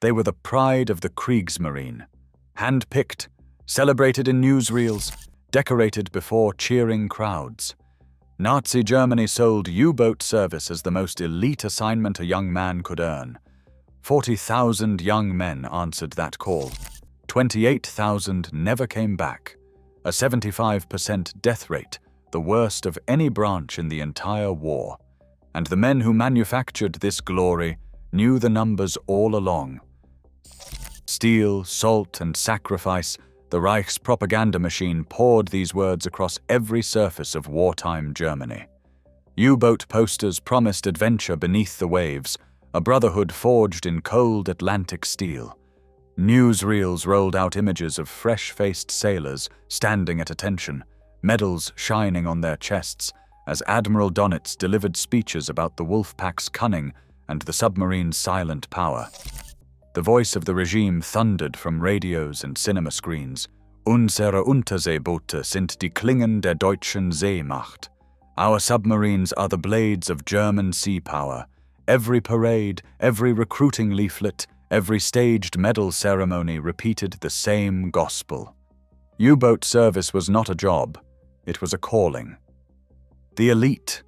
They were the pride of the Kriegsmarine, hand-picked, celebrated in newsreels, decorated before cheering crowds. Nazi Germany sold U-boat service as the most elite assignment a young man could earn. 40,000 young men answered that call. 28,000 never came back. A 75% death rate, the worst of any branch in the entire war. And the men who manufactured this glory knew the numbers all along. Steel, salt, and sacrifice, the Reich's propaganda machine poured these words across every surface of wartime Germany. U-boat posters promised adventure beneath the waves, a brotherhood forged in cold Atlantic steel. Newsreels rolled out images of fresh-faced sailors standing at attention, medals shining on their chests, as Admiral Dönitz delivered speeches about the Wolfpack's cunning and the submarine's silent power. The voice of the regime thundered from radios and cinema screens. Unsere Unterseeboote sind die Klingen der deutschen Seemacht. Our submarines are the blades of German sea power. Every parade, every recruiting leaflet, every staged medal ceremony repeated the same gospel. U-boat service was not a job, it was a calling. The elite,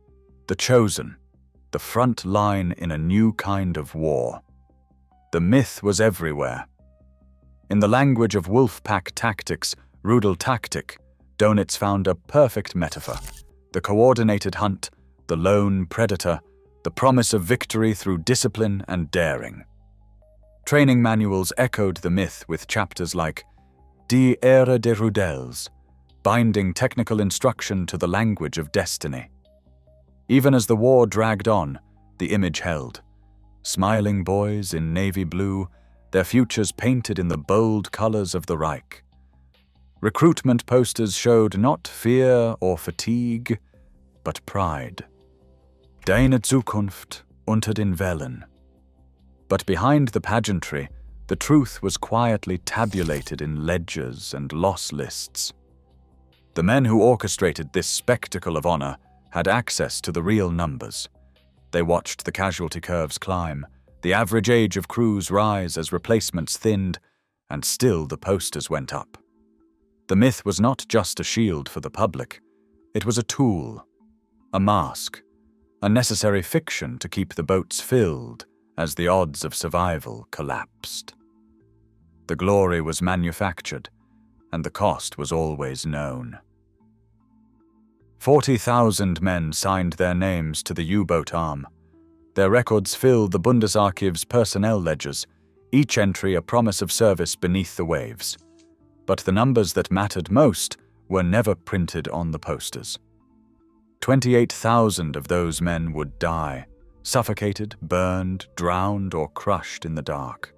the chosen, the front line in a new kind of war. The myth was everywhere. In the language of Wolfpack tactics, Rudeltaktik, Dönitz found a perfect metaphor. The coordinated hunt, the lone predator, the promise of victory through discipline and daring. Training manuals echoed the myth with chapters like Die Ehre der Rudels, binding technical instruction to the language of destiny. Even as the war dragged on, the image held. Smiling boys in navy blue, their futures painted in the bold colors of the Reich. Recruitment posters showed not fear or fatigue, but pride. Deine Zukunft unter den Wellen. But behind the pageantry, the truth was quietly tabulated in ledgers and loss lists. The men who orchestrated this spectacle of honor had access to the real numbers. They watched the casualty curves climb, the average age of crews rise as replacements thinned, and still the posters went up. The myth was not just a shield for the public. It was a tool, a mask, a necessary fiction to keep the boats filled as the odds of survival collapsed. The glory was manufactured, and the cost was always known. 40,000 men signed their names to the U-boat arm. Their records fill the Bundesarchiv's personnel ledgers, each entry a promise of service beneath the waves. But the numbers that mattered most were never printed on the posters. 28,000 of those men would die, suffocated, burned, drowned, or crushed in the dark.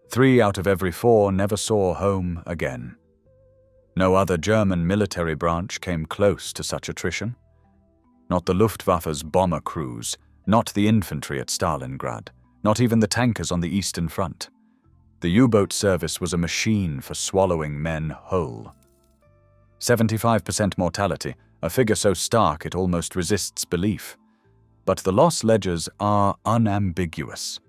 3 out of every 4 never saw home again. No other German military branch came close to such attrition. Not the Luftwaffe's bomber crews, not the infantry at Stalingrad, not even the tankers on the Eastern Front. The U-boat service was a machine for swallowing men whole. 75% mortality, a figure so stark it almost resists belief. But the loss ledgers are unambiguous.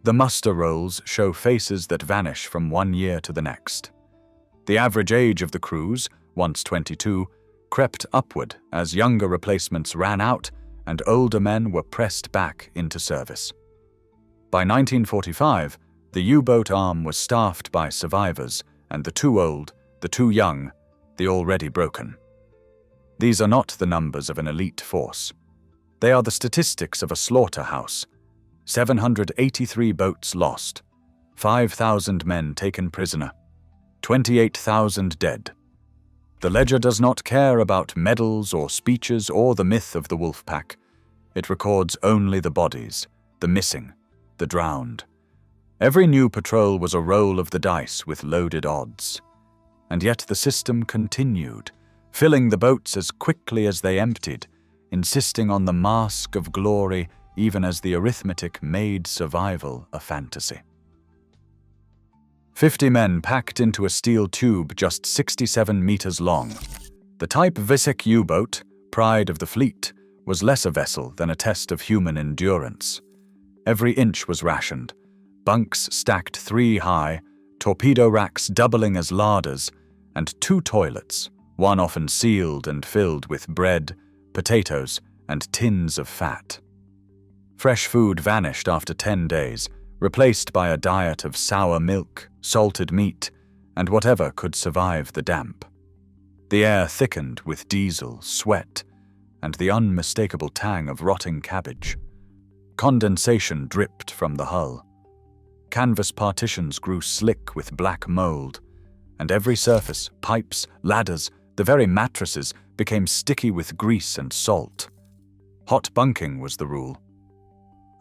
The muster rolls show faces that vanish from one year to the next. The average age of the crews, once 22, crept upward as younger replacements ran out and older men were pressed back into service. By 1945, the U-boat arm was staffed by survivors and the too old, the too young, the already broken. These are not the numbers of an elite force. They are the statistics of a slaughterhouse. 783 boats lost, 5,000 men taken prisoner, 28,000 dead. The ledger does not care about medals or speeches or the myth of the Wolfpack. It records only the bodies, the missing, the drowned. Every new patrol was a roll of the dice with loaded odds. And yet the system continued, filling the boats as quickly as they emptied, insisting on the mask of glory even as the arithmetic made survival a fantasy. 50 men packed into a steel tube just 67 meters long. The type Visek U-boat, pride of the fleet, was less a vessel than a test of human endurance. Every inch was rationed. bunks stacked 3 high, torpedo racks doubling as larders, and 2 toilets, one often sealed and filled with bread, potatoes, and tins of fat. Fresh food vanished after 10 days, replaced by a diet of sour milk, salted meat, and whatever could survive the damp. The air thickened with diesel, sweat, and the unmistakable tang of rotting cabbage. Condensation dripped from the hull. Canvas partitions grew slick with black mold, and every surface, pipes, ladders, the very mattresses, became sticky with grease and salt. Hot bunking was the rule.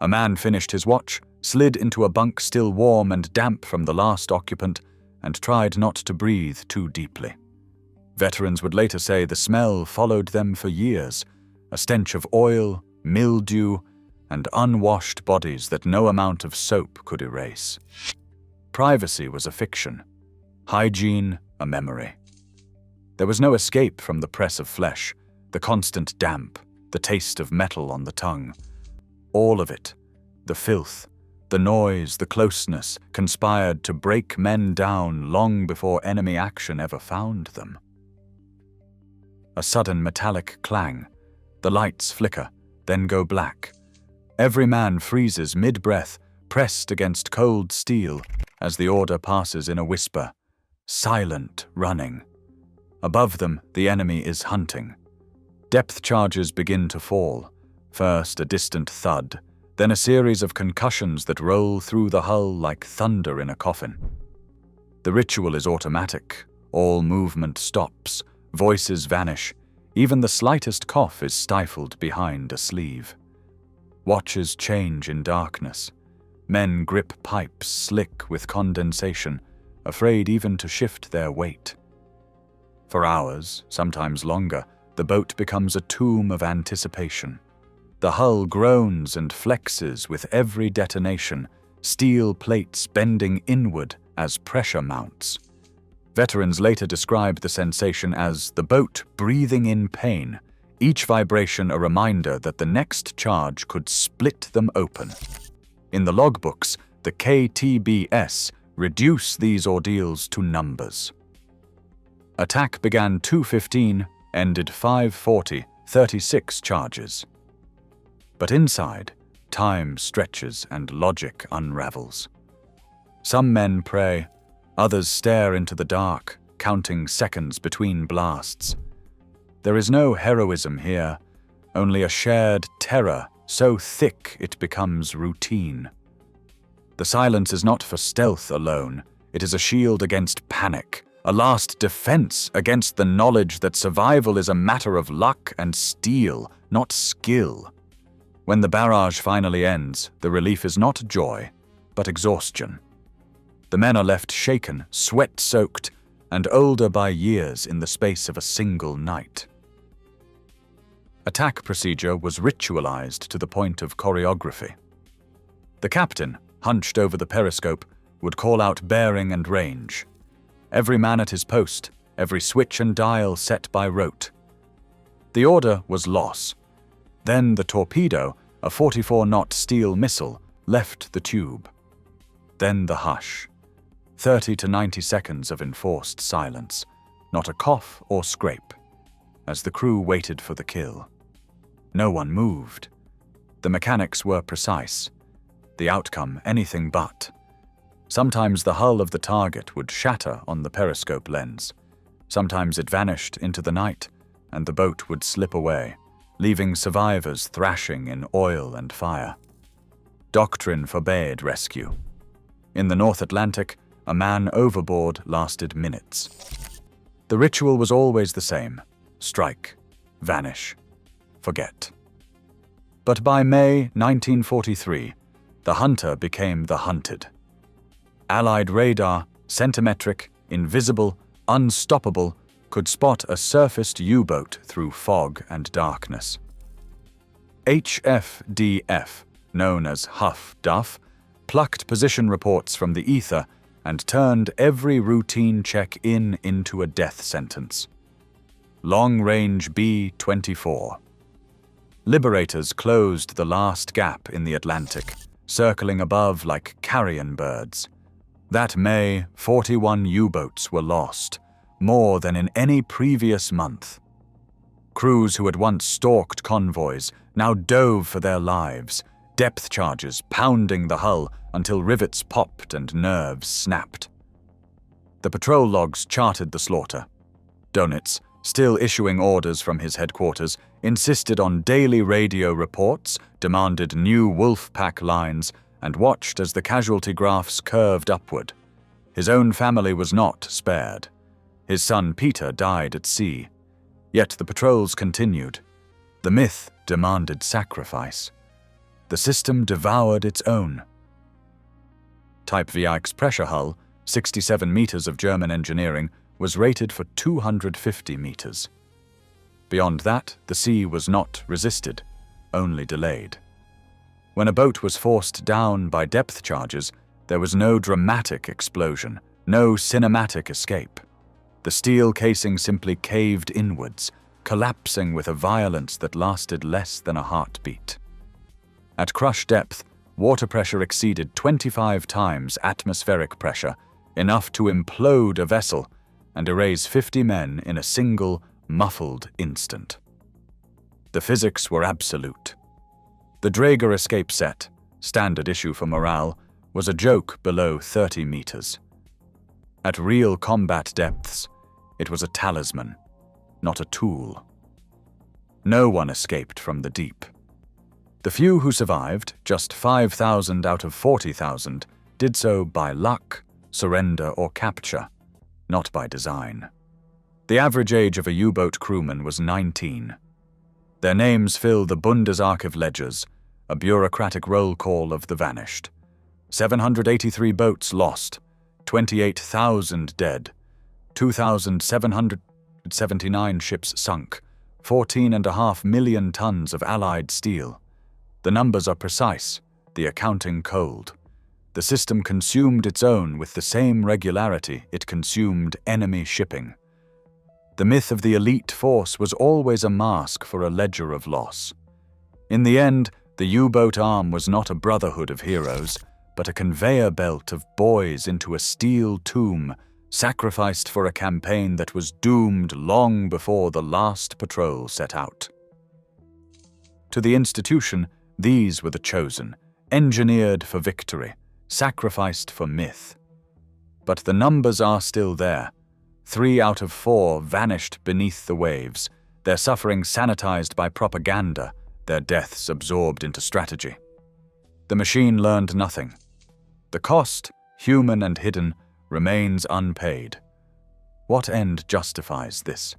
A man finished his watch, slid into a bunk still warm and damp from the last occupant, and tried not to breathe too deeply. Veterans would later say the smell followed them for years, a stench of oil, mildew, and unwashed bodies that no amount of soap could erase. Privacy was a fiction, hygiene a memory. There was no escape from the press of flesh, the constant damp, the taste of metal on the tongue. All of it, the filth, the noise, the closeness, conspired to break men down long before enemy action ever found them. A sudden metallic clang. The lights flicker, then go black. Every man freezes mid-breath, pressed against cold steel, as the order passes in a whisper. Silent running. Above them, the enemy is hunting. Depth charges begin to fall. First a distant thud, then a series of concussions that roll through the hull like thunder in a coffin. The ritual is automatic. All movement stops. Voices vanish. Even the slightest cough is stifled behind a sleeve. Watches change in darkness. Men grip pipes slick with condensation, afraid even to shift their weight. For hours, sometimes longer, the boat becomes a tomb of anticipation. The hull groans and flexes with every detonation, steel plates bending inward as pressure mounts. Veterans later describe the sensation as the boat breathing in pain, each vibration a reminder that the next charge could split them open. In the logbooks, the KTBS reduce these ordeals to numbers. Attack began 2:15, ended 5:40, 36 charges. But inside, time stretches and logic unravels. Some men pray, others stare into the dark, counting seconds between blasts. There is no heroism here, only a shared terror so thick it becomes routine. The silence is not for stealth alone, it is a shield against panic, a last defense against the knowledge that survival is a matter of luck and steel, not skill. When the barrage finally ends, the relief is not joy, but exhaustion. The men are left shaken, sweat-soaked, and older by years in the space of a single night. Attack procedure was ritualized to the point of choreography. The captain, hunched over the periscope, would call out bearing and range. Every man at his post, every switch and dial set by rote. The order was loss. Then the torpedo, a 44-knot steel missile, left the tube. Then the hush. 30 to 90 seconds of enforced silence, not a cough or scrape, as the crew waited for the kill. No one moved. The mechanics were precise. The outcome anything but. Sometimes the hull of the target would shatter on the periscope lens. Sometimes it vanished into the night, and the boat would slip away, leaving survivors thrashing in oil and fire. Doctrine forbade rescue. In the North Atlantic, a man overboard lasted minutes. The ritual was always the same: strike, vanish, forget. But by May 1943, the hunter became the hunted. Allied radar, centimetric, invisible, unstoppable, could spot a surfaced U-boat through fog and darkness. HFDF, known as Huff Duff, plucked position reports from the ether and turned every routine check-in into a death sentence. Long-range B-24. Liberators closed the last gap in the Atlantic, circling above like carrion birds. That May, 41 U-boats were lost, more than in any previous month. Crews who had once stalked convoys now dove for their lives, depth charges pounding the hull until rivets popped and nerves snapped. The patrol logs charted the slaughter. Dönitz, still issuing orders from his headquarters, insisted on daily radio reports, demanded new wolf pack lines, and watched as the casualty graphs curved upward. His own family was not spared. His son Peter died at sea. Yet the patrols continued. The myth demanded sacrifice. The system devoured its own. Type VI's pressure hull, 67 meters of German engineering, was rated for 250 meters. Beyond that, the sea was not resisted, only delayed. When a boat was forced down by depth charges, there was no dramatic explosion, no cinematic escape. The steel casing simply caved inwards, collapsing with a violence that lasted less than a heartbeat. At crush depth, water pressure exceeded 25 times atmospheric pressure, enough to implode a vessel and erase 50 men in a single, muffled instant. The physics were absolute. The Draeger escape set, standard issue for morale, was a joke below 30 meters. At real combat depths, it was a talisman, not a tool. No one escaped from the deep. The few who survived, just 5,000 out of 40,000, did so by luck, surrender, or capture, not by design. The average age of a U-boat crewman was 19. Their names fill the Bundesarchiv ledgers, a bureaucratic roll call of the vanished. 783 boats lost, 28,000 dead, 2,779 ships sunk, 14.5 million tons of Allied steel. The numbers are precise, the accounting cold. The system consumed its own with the same regularity it consumed enemy shipping. The myth of the elite force was always a mask for a ledger of loss. In the end, the U-boat arm was not a brotherhood of heroes, but a conveyor belt of boys into a steel tomb, sacrificed for a campaign that was doomed long before the last patrol set out. To the institution, these were the chosen, engineered for victory, sacrificed for myth. But the numbers are still there. 3 out of 4 vanished beneath the waves, their suffering sanitized by propaganda, their deaths absorbed into strategy. The machine learned nothing. The cost, human and hidden, remains unpaid. What end justifies this?